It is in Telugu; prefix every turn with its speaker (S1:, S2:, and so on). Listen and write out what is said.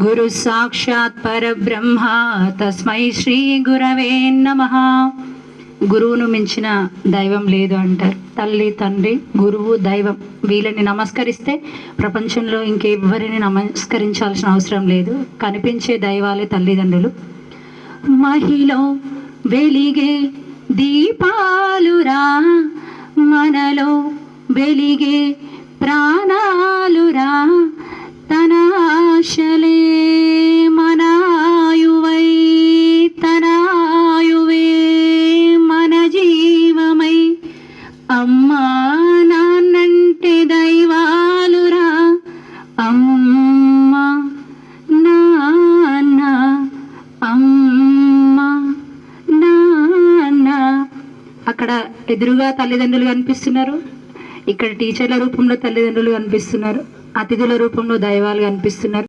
S1: గురు సాక్షాత్ పరబ్రహ్మ తస్మై శ్రీ గురవే నమః. గురువును మించిన దైవం లేదు అంటారు. తల్లి, తండ్రి, గురువు, దైవం వీళ్ళని నమస్కరిస్తే ప్రపంచంలో ఇంకెవ్వరిని నమస్కరించాల్సిన అవసరం లేదు. కనిపించే దైవాలే తల్లిదండ్రులు. మహిలో వెలిగే దీపాలురా, మనలో వెలిగే ప్రాణాలురా, తన ఆశలే మనాయువై, తనాయువే మన జీవమై, అమ్మా నాన్నంటే దైవాలురా, అమ్మ నాన్న, అమ్మ నాన్న. అక్కడ ఎదురుగా తల్లిదండ్రులు కనిపిస్తున్నారు, ఇక్కడ టీచర్ల రూపంలో తల్లిదండ్రులు కనిపిస్తున్నారు, అతిథుల రూపంలో దైవాలు కనిపిస్తున్నారు.